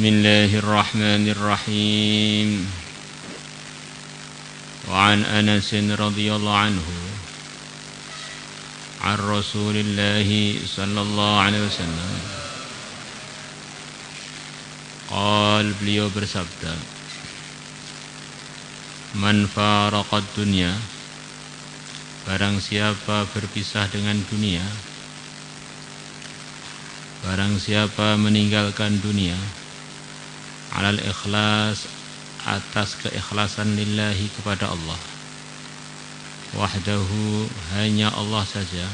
Bismillahirrahmanirrahim. Wa an Anas radhiyallahu anhu an Rasulillah sallallahu alaihi wasallam qala, beliau bersabda, man faraqad dunya, barang siapa berpisah dengan dunia, barang siapa meninggalkan dunia, alal ikhlas, atas keikhlasan lillahi, kepada Allah, wahdahu, hanya Allah saja,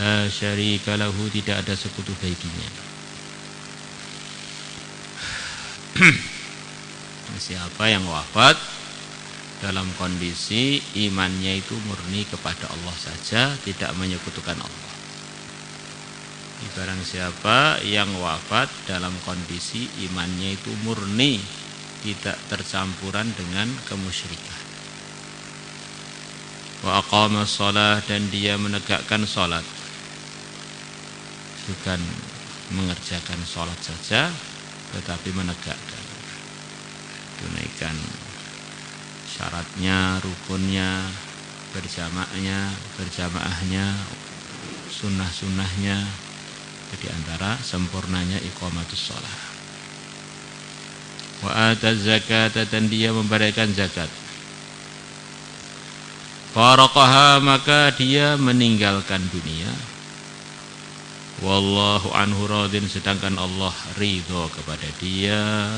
la syarika lahu, tidak ada sekutu baginya. Siapa yang wafat dalam kondisi imannya itu murni kepada Allah saja, tidak menyekutukan Allah. Barang siapa yang wafat dalam kondisi imannya itu murni, tidak tercampuran dengan kemusyrikan. Wa aqama shalah, dan dia menegakkan salat, bukan mengerjakan salat saja, tetapi menegakkan, tunaikan syaratnya, rukunnya, berjamaahnya, sunnah-sunnahnya. Di antara sempurnanya iqamatus shalah. Wa ataz zakata, dan dia memberikan zakat. Faraqaha, maka dia meninggalkan dunia. Wallahu anhu radin, sedangkan Allah ridho kepada dia.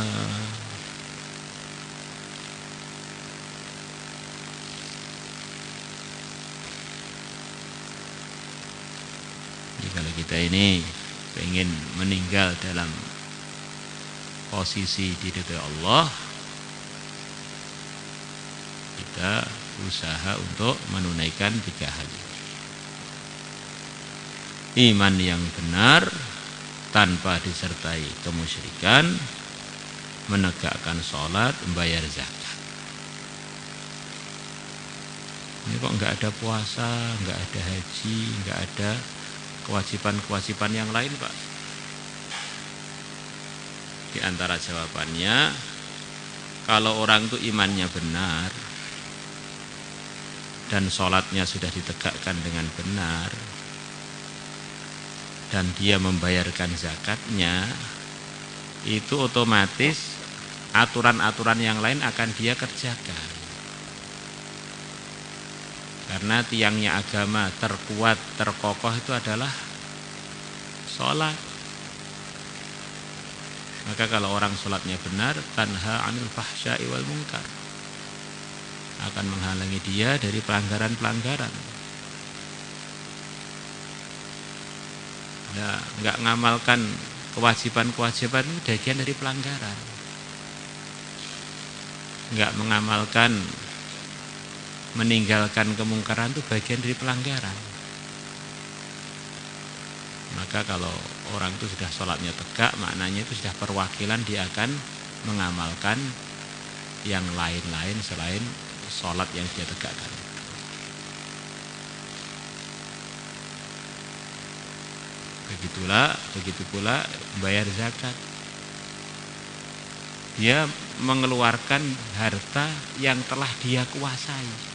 Jadi kalau kita ini pengen meninggal dalam posisi diridhoi Allah, kita usaha untuk menunaikan 3 hal ini. Iman yang benar tanpa disertai kemusyrikan, menegakkan sholat, membayar zakat. Ini kok enggak ada puasa, enggak ada haji, enggak ada kewajiban-kewajiban yang lain, Pak? Di antara jawabannya, kalau orang itu imannya benar dan sholatnya sudah ditegakkan dengan benar, dan dia membayarkan zakatnya, itu otomatis aturan-aturan yang lain akan dia kerjakan. Karena tiangnya agama terkuat, terkokoh itu adalah sholat. Maka kalau orang sholatnya benar, tanha anil fahsya'i wal munkar, akan menghalangi dia dari pelanggaran-pelanggaran. Nah, enggak ngamalkan kewajiban-kewajiban itu bagian dari pelanggaran. Enggak mengamalkan, meninggalkan kemungkaran itu bagian dari pelanggaran. Maka kalau orang itu sudah sholatnya tegak, maknanya itu sudah perwakilan dia akan mengamalkan yang lain-lain selain sholat yang dia tegakkan. Begitu pula bayar zakat. Dia mengeluarkan harta yang telah dia kuasai,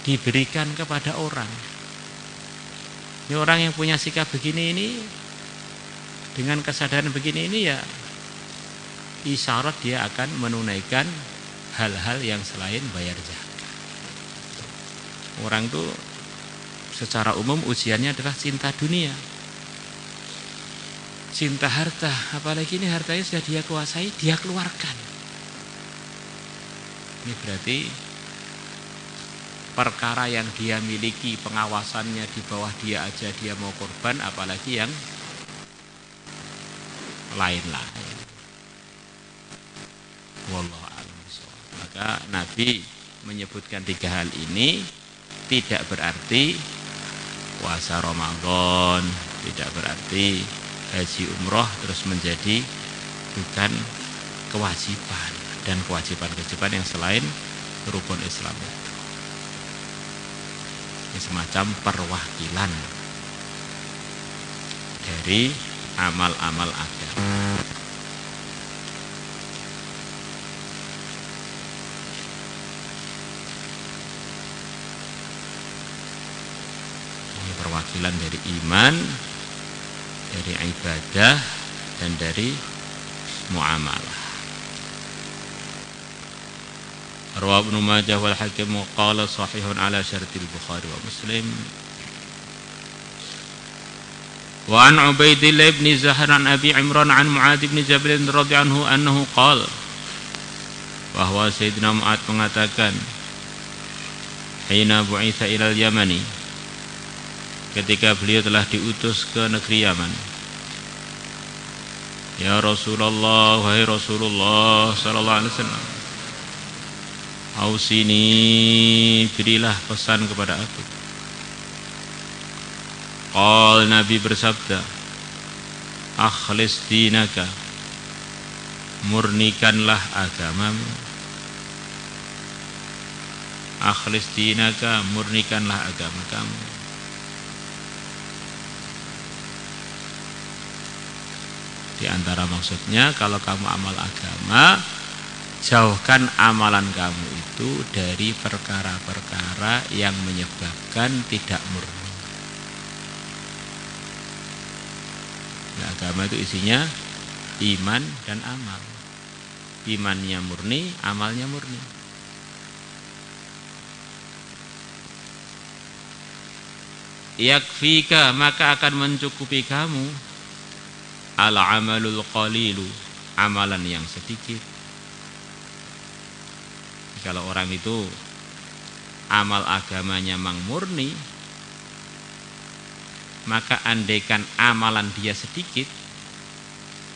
diberikan kepada orang. Ini orang yang punya sikap begini ini, dengan kesadaran begini ini, ya isyarat dia akan menunaikan hal-hal yang selain bayar zakat. Orang itu secara umum ujiannya adalah cinta dunia, cinta harta, apalagi ini hartanya sudah dia kuasai, dia keluarkan. Ini berarti perkara yang dia miliki, pengawasannya di bawah dia aja dia mau korban, apalagi yang lain-lain. Wallahu a'lam bishawab. Maka Nabi menyebutkan 3 hal ini tidak berarti puasa Ramadan, tidak berarti haji umroh terus menjadi bukan kewajiban, dan kewajiban-kewajiban yang selain rukun Islam itu. Ini semacam perwakilan dari amal-amal agama. Ini perwakilan dari iman, dari ibadah, dan dari muamalah. Rawahu Ibnu Majah wal Hakim qala sahihun ala syartil Bukhari wa Muslim. Wa an Ubaidillah bin Zahar an Abi Imran an Mu'adz bin Jabal radhiyallahu anhu annahu qala, bahwa Sayyidina Mu'adz mengatakan, hina bu'itsa ilal Yamani, ketika beliau telah diutus ke negeri Yaman, ya Rasulullah, wahai Rasulullah sallallahu alaihi wasallam, ausini, berilah pesan kepada aku. Qal, Nabi bersabda, akhlis dinaka, murnikanlah agamamu. Akhlis dinaka, murnikanlah agama kamu. Di antara maksudnya, kalau kamu amal agama, jauhkan amalan kamu itu dari perkara-perkara yang menyebabkan tidak murni. Nah, agama itu isinya iman dan amal. Imannya murni, amalnya murni. Yakfika, maka akan mencukupi kamu al-amalul qalilu, amalan yang sedikit. Kalau orang itu amal agamanya memang murni, maka andaikan amalan dia sedikit,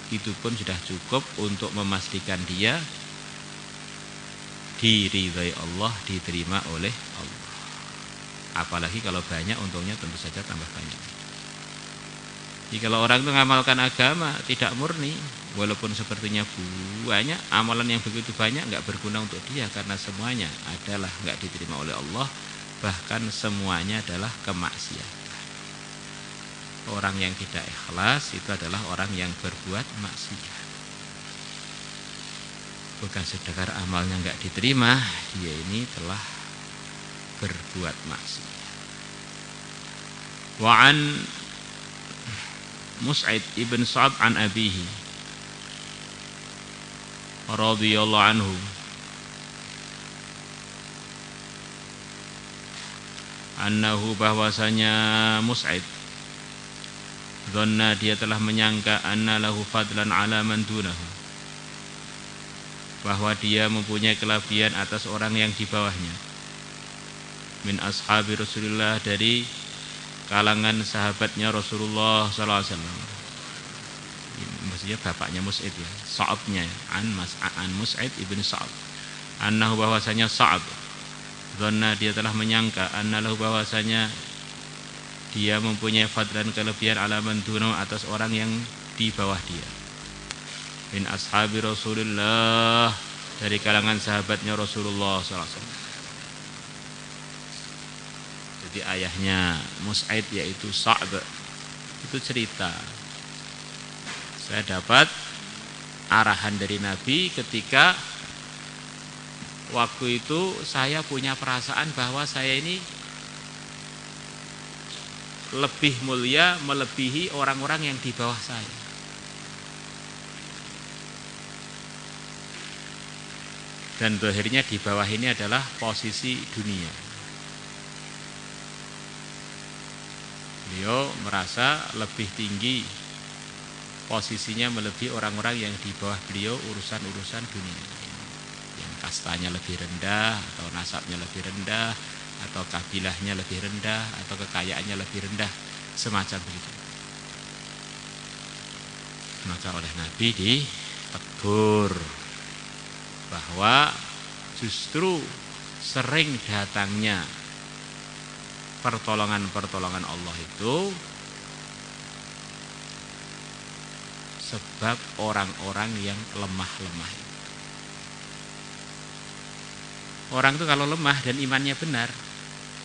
itu pun sudah cukup untuk memastikan dia diridhai Allah, diterima oleh Allah. Apalagi kalau banyak, untungnya tentu saja tambah banyak. Jadi kalau orang itu mengamalkan agama tidak murni, walaupun sepertinya banyak, amalan yang begitu banyak nggak berguna untuk dia, karena semuanya adalah nggak diterima oleh Allah, bahkan semuanya adalah kemaksiatan. Orang yang tidak ikhlas itu adalah orang yang berbuat maksiat. Bukan sekedar amalnya nggak diterima, dia ini telah berbuat maksiat. Wa'an Mus'id ibn Sa'ab an abihi radhiyallahu anhu annahu, bahwasanya Mus'id, dhanna, dia telah menyangka, anna lahu fadlan ala man dunahu, bahwa dia mempunyai kelebihan atas orang yang di bawahnya, min ashabi Rasulullah, dari kalangan sahabatnya Rasulullah sallallahu alaihi wasallam. Maksudnya bapaknya Mus'id ya, Sa'abnya, an Mus'id ibn Sa'ab, annahu, bahwasanya Sa'ab, dhanna, dia telah menyangka, annahu, bahwasanya dia mempunyai fadlan, kelebihan, ala man dunahu, atas orang yang di bawah dia, min ashabi Rasulullah, dari kalangan sahabatnya Rasulullah sallallahu alaihi wasallam. Jadi ayahnya Mus'id yaitu Sa'ab itu cerita, saya dapat arahan dari Nabi ketika waktu itu saya punya perasaan bahwa saya ini lebih mulia, melebihi orang-orang yang di bawah saya. Dan akhirnya di bawah ini adalah posisi dunia. Beliau merasa lebih tinggi posisinya, melebihi orang-orang yang di bawah beliau urusan-urusan dunia, yang kastanya lebih rendah, atau nasabnya lebih rendah, atau kabilahnya lebih rendah, atau kekayaannya lebih rendah, semacam begitu. Maka oleh Nabi ditegur bahwa justru sering datangnya pertolongan-pertolongan Allah itu sebab orang-orang yang lemah-lemah. Orang itu kalau lemah dan imannya benar,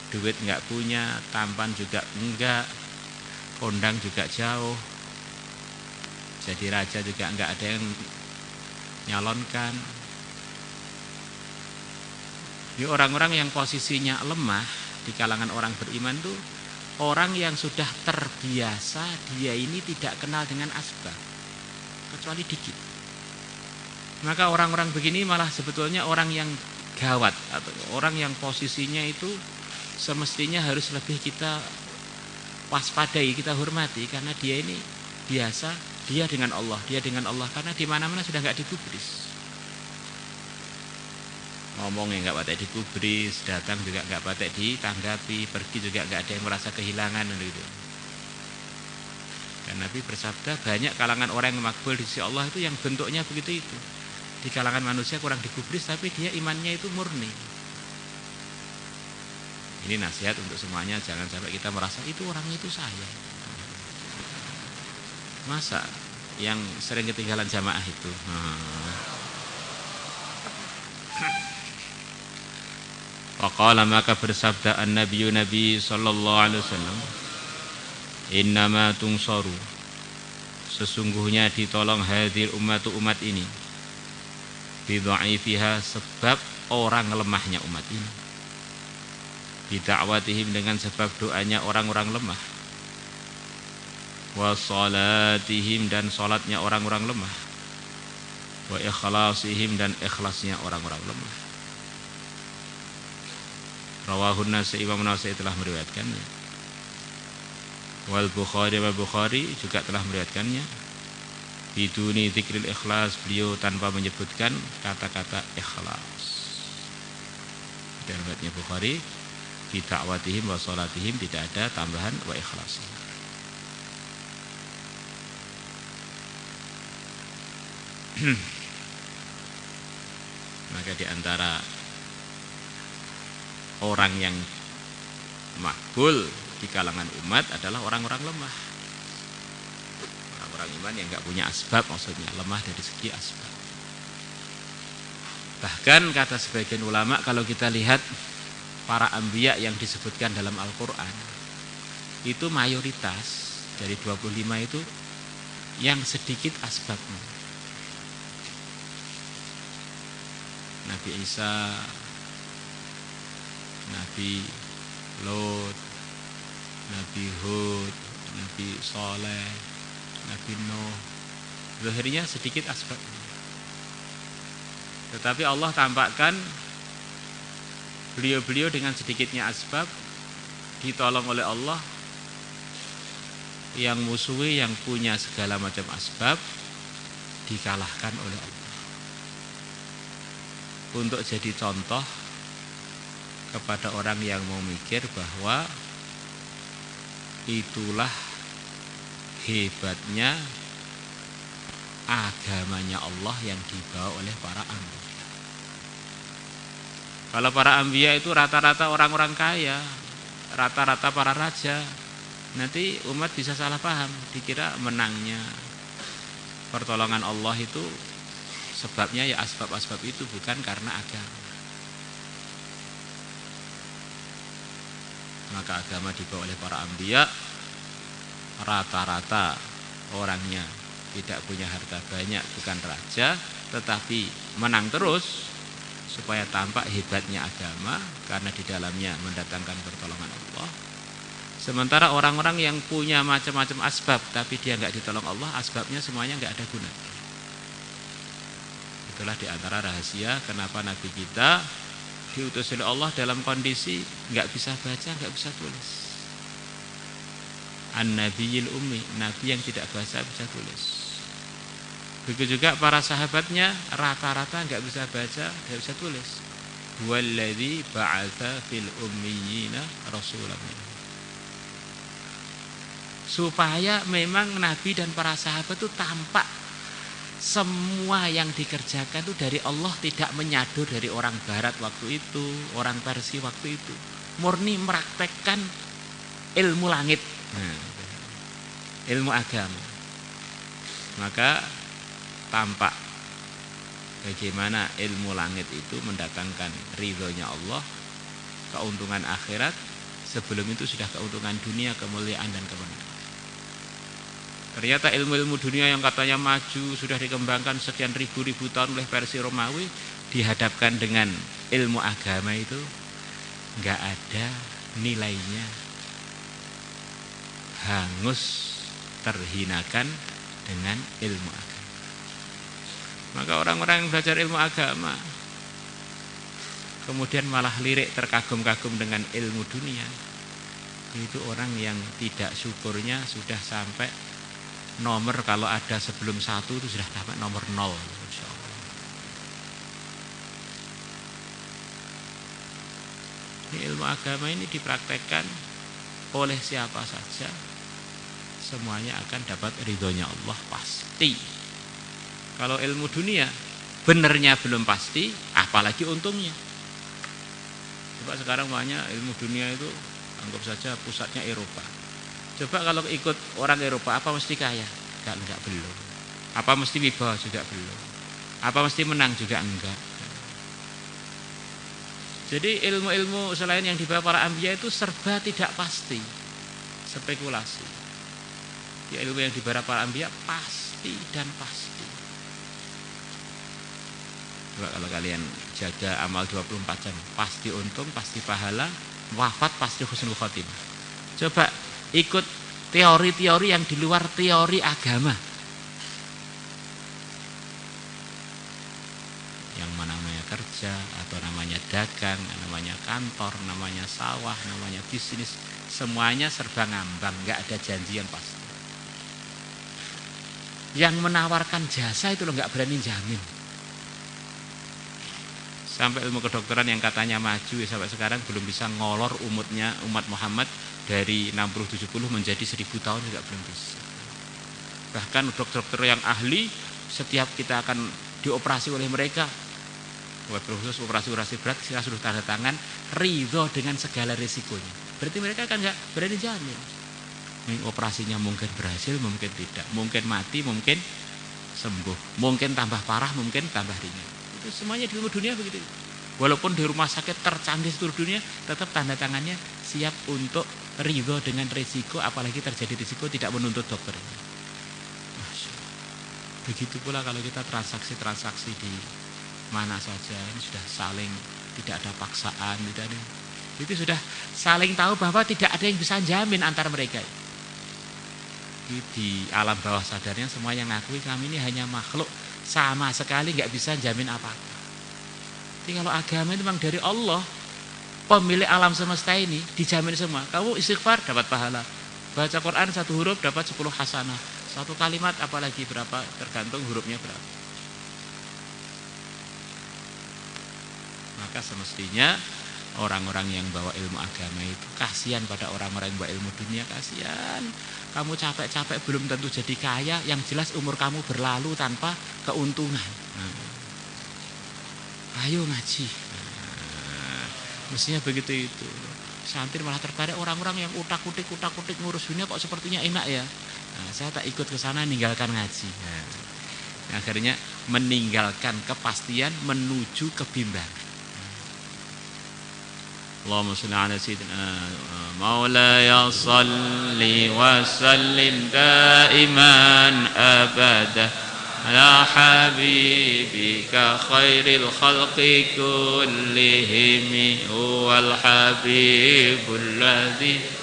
duit nggak punya, tampan juga enggak, kondang juga jauh, Jadi raja juga enggak ada yang nyalonkan. Di orang-orang yang posisinya lemah di kalangan orang beriman tuh orang yang sudah terbiasa dia ini tidak kenal dengan asbab kecuali dikit. Maka orang-orang begini malah sebetulnya orang yang gawat atau orang yang posisinya itu semestinya harus lebih kita waspadai, kita hormati karena dia ini biasa dia dengan Allah karena di mana-mana sudah enggak digubris. Ngomongnya nggak patek digubris, datang juga nggak patek ditanggapi, pergi juga nggak ada yang merasa kehilangan gitu. Dan Nabi bersabda banyak kalangan orang yang makbul di sisi Allah itu yang bentuknya begitu itu. Di kalangan manusia kurang digubris tapi dia imannya itu murni. Ini nasihat untuk semuanya, jangan sampai kita merasa itu orang itu saya. Masa yang sering ketinggalan jamaah itu. Faqala maka bersabda an-nabi sallallahu alaihi wasallam, innama tungsaru, sesungguhnya ditolong hadir umat ini bidha'ifiha, sebab orang lemahnya umat ini, bida'watihim, dengan sebab doanya orang-orang lemah, wa salatihim, dan salatnya orang-orang lemah, wa ikhlasihim, dan ikhlasnya orang-orang lemah. Rawahun Nasai, Imam Nasai telah meriwayatkannya. Wal Bukhari juga telah meriwayatkannya. Biduni dzikril ikhlas, beliau tanpa menyebutkan kata-kata ikhlas. Dan riwayatnya Bukhari, bi ta'watihim wa salatihim, tidak ada tambahan wa ikhlasihim. Maka di antara orang yang makbul di kalangan umat adalah orang-orang lemah. Orang-orang iman yang enggak punya asbab, maksudnya lemah dari segi asbab. Bahkan kata sebagian ulama, kalau kita lihat para anbiya yang disebutkan dalam Al-Quran, itu mayoritas dari 25 itu yang sedikit asbabnya. Nabi Isa, Nabi Lot, Nabi Hud, Nabi Saleh, Nabi Nuh, zahirnya sedikit asbab. Tetapi Allah tampakkan beliau-beliau dengan sedikitnya asbab ditolong oleh Allah, yang musuhi yang punya segala macam asbab dikalahkan oleh Allah. Untuk jadi contoh kepada orang yang mau mikir bahwa itulah hebatnya agamanya Allah yang dibawa oleh para anbiya. Kalau para anbiya itu rata-rata orang-orang kaya, rata-rata para raja, nanti umat bisa salah paham, dikira menangnya pertolongan Allah itu sebabnya ya asbab-asbab itu, bukan karena agama. Maka agama dibawa oleh para anbiya, rata-rata orangnya tidak punya harta banyak, bukan raja, tetapi menang terus supaya tampak hebatnya agama karena di dalamnya mendatangkan pertolongan Allah. Sementara orang-orang yang punya macam-macam asbab tapi dia nggak ditolong Allah, asbabnya semuanya nggak ada guna. Itulah diantara rahasia kenapa Nabi kita diutus oleh Allah dalam kondisi nggak bisa baca, nggak bisa tulis. An-Nabiyil Ummi, Nabi yang tidak baca bisa tulis. Begitu juga para sahabatnya rata-rata nggak bisa baca, nggak bisa tulis. Walladzi ba'atsa fil ummiyina rasulan. Supaya memang Nabi dan para sahabat itu tampak semua yang dikerjakan itu dari Allah, tidak menyadur dari orang barat waktu itu, orang Persia waktu itu. Murni meraktekkan ilmu langit, ilmu agama. Maka tampak bagaimana ilmu langit itu mendatangkan ridhonya Allah, keuntungan akhirat, sebelum itu sudah keuntungan dunia, kemuliaan dan kemenangan. Ternyata ilmu-ilmu dunia yang katanya maju sudah dikembangkan sekian ribu-ribu tahun oleh versi Romawi, dihadapkan dengan ilmu agama itu nggak ada nilainya, hangus terhinakan dengan ilmu agama. Maka orang-orang yang belajar ilmu agama kemudian malah lirik terkagum-kagum dengan ilmu dunia, itu orang yang tidak syukurnya sudah sampai nomor, kalau ada sebelum 1 itu sudah sampai nomor 0. Insyaallah. Ini ilmu agama ini dipraktekkan oleh siapa saja, semuanya akan dapat ridhonya Allah pasti. Kalau ilmu dunia benernya belum pasti, apalagi untungnya. Coba sekarang banyak ilmu dunia itu anggap saja pusatnya Eropa. Coba kalau ikut orang Eropa, apa mesti kaya? Enggak belum. Apa mesti wibawa? Juga belum. Apa mesti menang? Juga enggak. Jadi ilmu-ilmu selain yang dibawa para anbiya itu serba tidak pasti, spekulasi. Ya, ilmu yang dibawa para anbiya pasti dan pasti. Coba kalau kalian jaga amal 24 jam, pasti untung, pasti pahala, wafat pasti husnul khotimah. Coba ikut teori-teori yang di luar teori agama. Yang namanya kerja, atau namanya dagang, namanya kantor, namanya sawah, namanya bisnis, semuanya serba ngambang, nggak ada janji yang pasti. Yang menawarkan jasa itu lo nggak berani jamin. Sampai ilmu kedokteran yang katanya maju sampai sekarang belum bisa ngolor umat Muhammad dari 60-70 menjadi 1000 tahun juga belum bisa. Bahkan dokter-dokter yang ahli, setiap kita akan dioperasi oleh mereka, khusus operasi berat, kita sudah tanda tangan ridho dengan segala risikonya. Berarti mereka kan nggak berani jamin. Ini operasinya mungkin berhasil, mungkin tidak, mungkin mati, mungkin sembuh, mungkin tambah parah, mungkin tambah ringan. Itu semuanya di ilmu dunia begitu. Walaupun di rumah sakit tercanggih seluruh dunia, tetap tanda tangannya siap untuk ridho dengan risiko, apalagi terjadi risiko tidak menuntut dokter. Begitu pula kalau kita transaksi-transaksi di mana saja, ini sudah saling, tidak ada paksaan, tidak ada. Itu sudah saling tahu bahwa tidak ada yang bisa jamin antar mereka. Di alam bawah sadarnya semua yang ngakui kami ini hanya makhluk, sama sekali nggak bisa jamin apa-apa. Tapi kalau agama itu memang dari Allah, pemilik alam semesta ini, dijamin semua. Kamu istighfar dapat pahala, baca Quran 1 huruf dapat 10 hasanah, 1 kalimat apalagi berapa, tergantung hurufnya berapa. Maka semestinya orang-orang yang bawa ilmu agama itu kasihan pada orang-orang yang bawa ilmu dunia, kasihan. Kamu capek-capek belum tentu jadi kaya, yang jelas umur kamu berlalu tanpa keuntungan. Ayo ngaji. Mestinya begitu itu. Santri malah tertarik orang-orang yang utak-utik ngurus dunia kok sepertinya enak ya. Saya tak ikut ke sana, ninggalkan ngaji. Akhirnya meninggalkan kepastian menuju kebimbangan. Allahumma shalli ala sayyidina Maulaya salli wa sallim daiman abada ala habibika khairil khalqi kullihim huwal habibul ladzi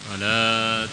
Salatullah